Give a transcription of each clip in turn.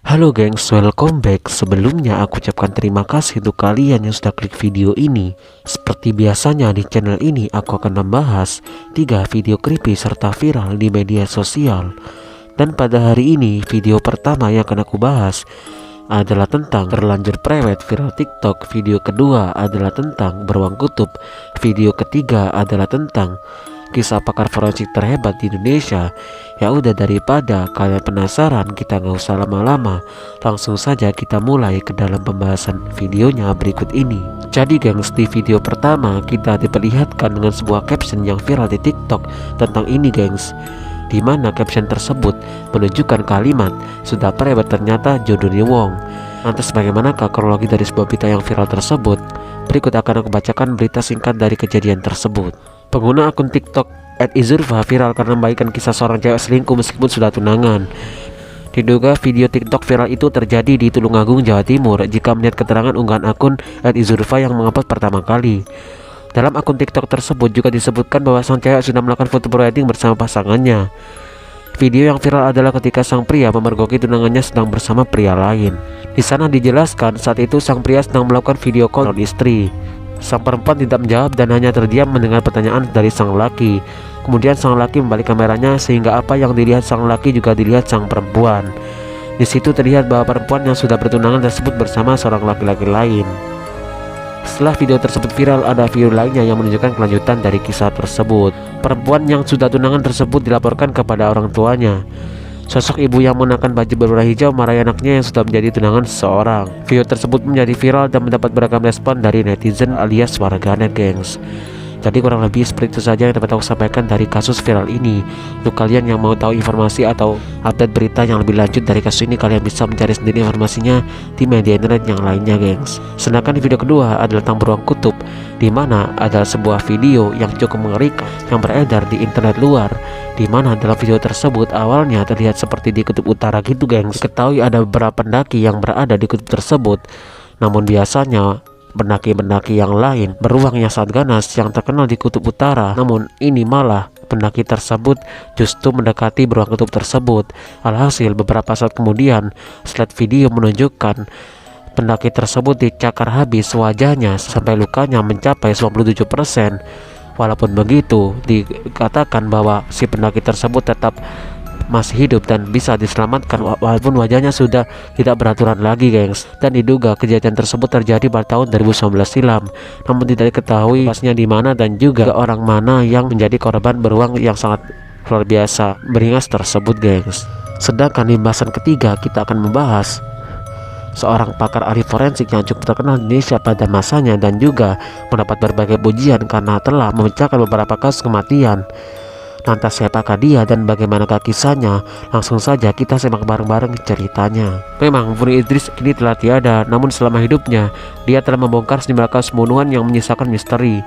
Halo gengs, welcome back. Sebelumnya aku ucapkan terima kasih untuk kalian yang sudah klik video ini. Seperti biasanya di channel ini aku akan membahas 3 video creepy serta viral di media sosial. Dan pada hari ini video pertama yang akan aku bahas adalah tentang terlanjur prewed viral TikTok. Video kedua adalah tentang beruang kutub. Video ketiga adalah tentang kisah pakar forensik terhebat di Indonesia. Ya udah, daripada kalian penasaran, kita nggak usah lama-lama, langsung saja kita mulai ke dalam pembahasan videonya berikut ini. Jadi gengs, di video pertama kita diperlihatkan dengan sebuah caption yang viral di TikTok tentang ini gengs, dimana caption tersebut menunjukkan kalimat sudah prewed ternyata jodohnya wong. Lantas bagaimanakah kronologi dari sebuah berita yang viral tersebut? Berikut akan aku bacakan berita singkat dari kejadian tersebut. Pengguna akun TikTok @izurfa viral karena membagikan kisah seorang cewek selingkuh meskipun sudah tunangan. Diduga video TikTok viral itu terjadi di Tulungagung, Jawa Timur jika melihat keterangan unggahan akun @izurfa yang mengupload pertama kali. Dalam akun TikTok tersebut juga disebutkan bahwa sang cewek sudah melakukan foto prewedding bersama pasangannya. Video yang viral adalah ketika sang pria memergoki tunangannya sedang bersama pria lain. Di sana dijelaskan saat itu sang pria sedang melakukan video call dengan istri. Sang perempuan tidak menjawab dan hanya terdiam mendengar pertanyaan dari sang laki. Kemudian sang laki membalik kameranya sehingga apa yang dilihat sang laki juga dilihat sang perempuan. Di situ terlihat bahwa perempuan yang sudah bertunangan tersebut bersama seorang laki-laki lain. Setelah video tersebut viral, ada video lainnya yang menunjukkan kelanjutan dari kisah tersebut. Perempuan yang sudah tunangan tersebut dilaporkan kepada orang tuanya. Sosok ibu yang mengenakan baju berwarna hijau marahi anaknya yang sudah menjadi tunangan seseorang. Video tersebut menjadi viral dan mendapat beragam respon dari netizen alias warganet gengs. Jadi kurang lebih seperti itu saja yang dapat aku sampaikan dari kasus viral ini. Untuk kalian yang mau tahu informasi atau update berita yang lebih lanjut dari kasus ini, kalian bisa mencari sendiri informasinya di media internet yang lainnya gengs. Sedangkan di video kedua adalah tentang beruang kutub, dimana adalah sebuah video yang cukup mengerikan yang beredar di internet luar, dimana dalam video tersebut awalnya terlihat seperti di kutub utara gitu gengs. Diketahui ada beberapa pendaki yang berada di kutub tersebut, namun biasanya pendaki-pendaki yang lain beruang yang sangat ganas yang terkenal di kutub utara. Namun ini malah pendaki tersebut justru mendekati beruang kutub tersebut. Alhasil beberapa saat kemudian slide video menunjukkan pendaki tersebut dicakar habis wajahnya sampai lukanya mencapai 97%. Walaupun begitu, dikatakan bahwa si pendaki tersebut tetap masih hidup dan bisa diselamatkan walaupun wajahnya sudah tidak beraturan lagi gengs. Dan diduga kejadian tersebut terjadi pada tahun 2019 silam, namun tidak diketahui pasnya di mana dan juga orang mana yang menjadi korban beruang yang sangat luar biasa beringas tersebut gengs. Sedangkan di pembahasan ketiga kita akan membahas seorang pakar ahli forensik yang cukup terkenal di Indonesia pada masanya dan juga mendapat berbagai pujian karena telah memecahkan beberapa kasus kematian. Lantas siapakah dia dan bagaimanakah kisahnya? Langsung saja kita simak bareng-bareng ceritanya. Memang Muni Idris kini telah tiada, namun selama hidupnya dia telah membongkar sejumlah kasus pembunuhan yang menyisakan misteri.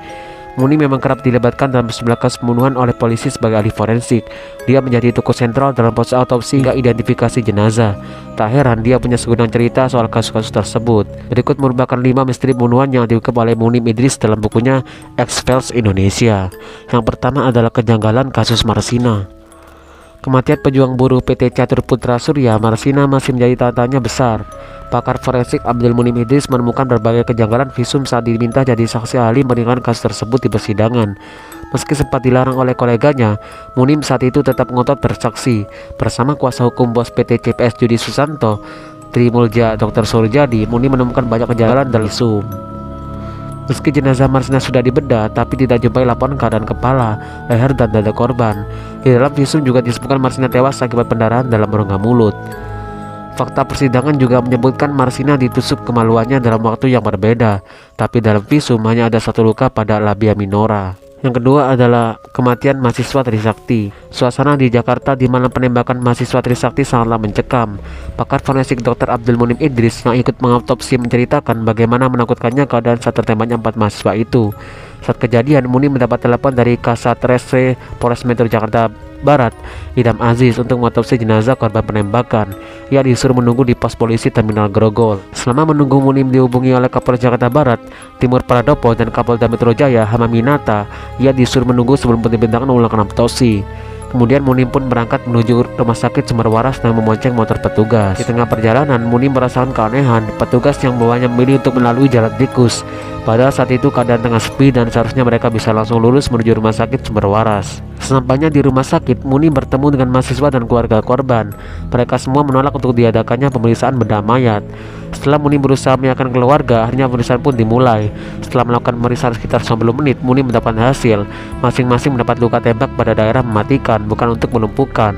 Muni memang kerap dilibatkan dalam sejumlah kasus pembunuhan oleh polisi sebagai ahli forensik. Dia menjadi tokoh sentral dalam proses autopsi hingga identifikasi jenazah. Tak heran dia punya segudang cerita soal kasus-kasus tersebut. Berikut merupakan 5 misteri pembunuhan yang diungkap oleh Muni Idris dalam bukunya X-Files Indonesia. Yang pertama adalah kejanggalan kasus Marsina. Kematian pejuang buruh PT Catur Putra Surya Marsina masih menjadi tanya besar. Pakar forensik Abdul Munim Idris menemukan berbagai kejanggalan visum saat diminta jadi saksi ahli meringankan kasus tersebut di persidangan. Meski sempat dilarang oleh koleganya, Munim saat itu tetap ngotot bersaksi. Bersama kuasa hukum bos PT CPS Judi Susanto, Trimulja Dr. Surjadi, Munim menemukan banyak kejanggalan dalam visum. Meski jenazah Marsina sudah dibedah, tapi tidak jumpai laporan keadaan kepala, leher, dan dada korban. Di dalam visum juga disebutkan Marsina tewas akibat pendarahan dalam rongga mulut. Fakta persidangan juga menyebutkan Marsina ditusuk kemaluannya dalam waktu yang berbeda, tapi dalam visum hanya ada satu luka pada labia minora. Yang kedua adalah kematian mahasiswa Trisakti. Suasana di Jakarta di malam penembakan mahasiswa Trisakti sangatlah mencekam. Pakar forensik Dr. Abdul Munim Idris yang ikut mengautopsi menceritakan bagaimana menakutkannya keadaan saat tertembaknya 4 mahasiswa itu. Saat kejadian, Munim mendapat telepon dari Kasat Reskrim Polres Metro Jakarta Barat, Idam Aziz, untuk mengotopsi jenazah korban penembakan. Ia disuruh menunggu di pos polisi Terminal Grogol. Selama menunggu, Munim dihubungi oleh Kapolres Jakarta Barat, Timur Pradopo, dan Kapolda Metro Jaya Hamaminata. Ia disuruh menunggu sebelum diperintahkan ulang autopsi. Kemudian Munim pun berangkat menuju rumah sakit Sumber Waras dan memonceng motor petugas. Di tengah perjalanan, Munim merasakan keanehan petugas yang bawanya memilih untuk melalui jalan tikus. Padahal saat itu keadaan tengah sepi dan seharusnya mereka bisa langsung lurus menuju rumah sakit Sumber Waras. Sesampainya di rumah sakit, Munim bertemu dengan mahasiswa dan keluarga korban. Mereka semua menolak untuk diadakannya pemeriksaan bedah mayat. Setelah Munim berusaha meyakinkan keluarga, akhirnya pemeriksaan pun dimulai. Setelah melakukan pemeriksaan sekitar 90 menit, Munim mendapatkan hasil. Masing-masing mendapat luka tembak pada daerah mematikan, bukan untuk melumpuhkan.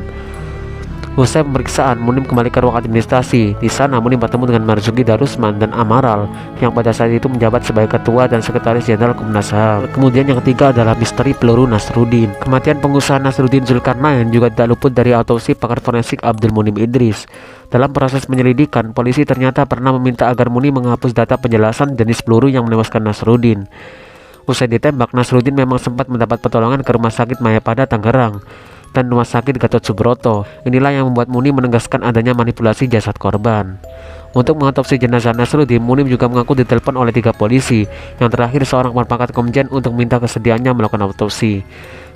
Usai pemeriksaan, Munim kembali ke ruang administrasi. Di sana, Munim bertemu dengan Marzuki Darusman dan Amaral, yang pada saat itu menjabat sebagai ketua dan sekretaris jenderal Komnas HAM. Kemudian yang ketiga adalah misteri peluru Nasruddin. Kematian pengusaha Nasruddin Zulkarnain juga tidak luput dari autopsi pakar forensik Abdul Munim Idris. Dalam proses penyelidikan, polisi ternyata pernah meminta agar Munim menghapus data penjelasan jenis peluru yang menewaskan Nasruddin. Usai ditembak, Nasruddin memang sempat mendapat pertolongan ke Rumah Sakit Mayapada Tangerang dan Rumah Sakit Gatot Subroto. Inilah yang membuat Munim menegaskan adanya manipulasi jasad korban. Untuk mengotopsi jenazah Nasruddin, Munim juga mengaku ditelepon oleh 3 polisi, yang terakhir seorang pangkat komjen untuk minta kesediaannya melakukan otopsi.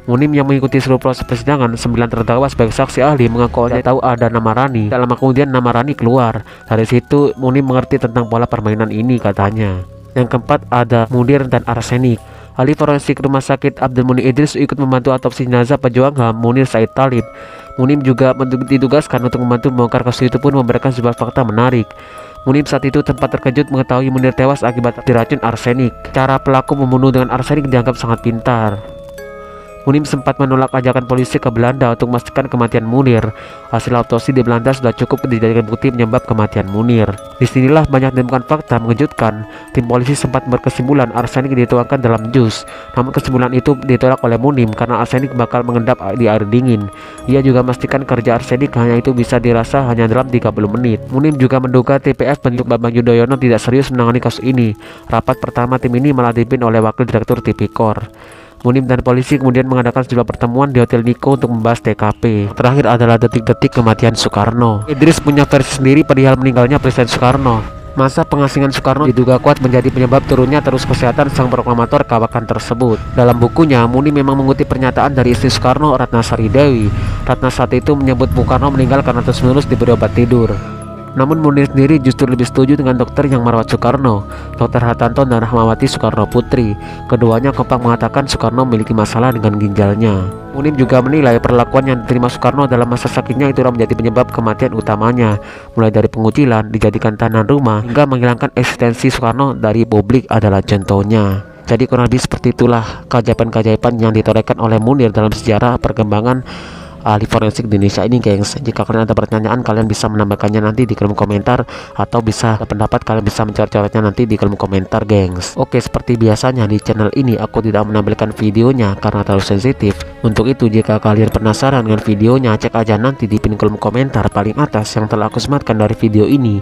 Munim yang mengikuti seluruh proses persidangan, 9 terdakwa sebagai saksi ahli mengaku tidak tahu ada nama Rani. Tak lama kemudian nama Rani keluar. Dari situ Munim mengerti tentang pola permainan ini, katanya. Yang keempat ada Munir dan arsenik. Ahli forensik Rumah Sakit Abdul Munim Idris ikut membantu otopsi jenazah pejuang HAM Munir Said Talib. Munim juga ditugaskan untuk membantu membongkar kasus itu pun memberikan sebuah fakta menarik. Munim saat itu tempat terkejut mengetahui Munir tewas akibat diracun arsenik. Cara pelaku membunuh dengan arsenik dianggap sangat pintar. Munim sempat menolak ajakan polisi ke Belanda untuk memastikan kematian Munir. Hasil autopsi di Belanda sudah cukup dijadikan bukti penyebab kematian Munir. Disinilah banyak ditemukan fakta mengejutkan. Tim polisi sempat berkesimpulan arsenik dituangkan dalam jus. Namun kesimpulan itu ditolak oleh Munim karena arsenik bakal mengendap di air dingin. Ia juga memastikan kerja arsenik hanya itu bisa dirasa hanya dalam 30 menit. Munim juga menduga TPF bentuk Bambang Yudhoyono tidak serius menangani kasus ini. Rapat pertama tim ini malah dipimpin oleh Wakil Direktur Tipikor. Munim dan polisi kemudian mengadakan sejumlah pertemuan di Hotel Niko untuk membahas TKP. Terakhir adalah detik-detik kematian Soekarno. Idris punya versi sendiri perihal meninggalnya Presiden Soekarno. Masa pengasingan Soekarno diduga kuat menjadi penyebab turunnya terus kesehatan sang proklamator kawakan tersebut. Dalam bukunya, Munim memang mengutip pernyataan dari istri Soekarno, Ratna Sari Dewi. Ratna saat itu menyebut Bung Karno meninggal karena terus-menerus diberi obat tidur. Namun Munir sendiri justru lebih setuju dengan dokter yang merawat Soekarno, Dr. Hartanto dan Rahmawati Soekarno Putri. Keduanya kompak mengatakan Soekarno memiliki masalah dengan ginjalnya. Munim juga menilai perlakuan yang diterima Soekarno dalam masa sakitnya itulah menjadi penyebab kematian utamanya, mulai dari pengucilan, dijadikan tahanan rumah, hingga menghilangkan eksistensi Soekarno dari publik adalah contohnya. Jadi kurang lebih seperti itulah keajaiban-keajaiban yang ditorehkan oleh Munir dalam sejarah perkembangan ahli forensik di Indonesia ini, gengs. Jika kalian ada pertanyaan, kalian bisa menambahkannya nanti di kolom komentar, atau bisa ada pendapat, kalian bisa mencoret-coretnya nanti di kolom komentar, gengs. Oke, seperti biasanya di channel ini aku tidak menampilkan videonya karena terlalu sensitif. Untuk itu, jika kalian penasaran dengan videonya, cek aja nanti di pin kolom komentar paling atas yang telah aku sematkan dari video ini.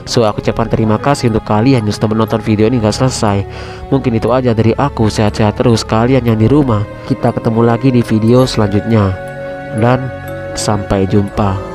So, aku ucapkan terima kasih untuk kalian yang sudah menonton video ini gak selesai. Mungkin itu aja dari aku. Sehat-sehat terus kalian yang di rumah. Kita ketemu lagi di video selanjutnya. Dan sampai jumpa.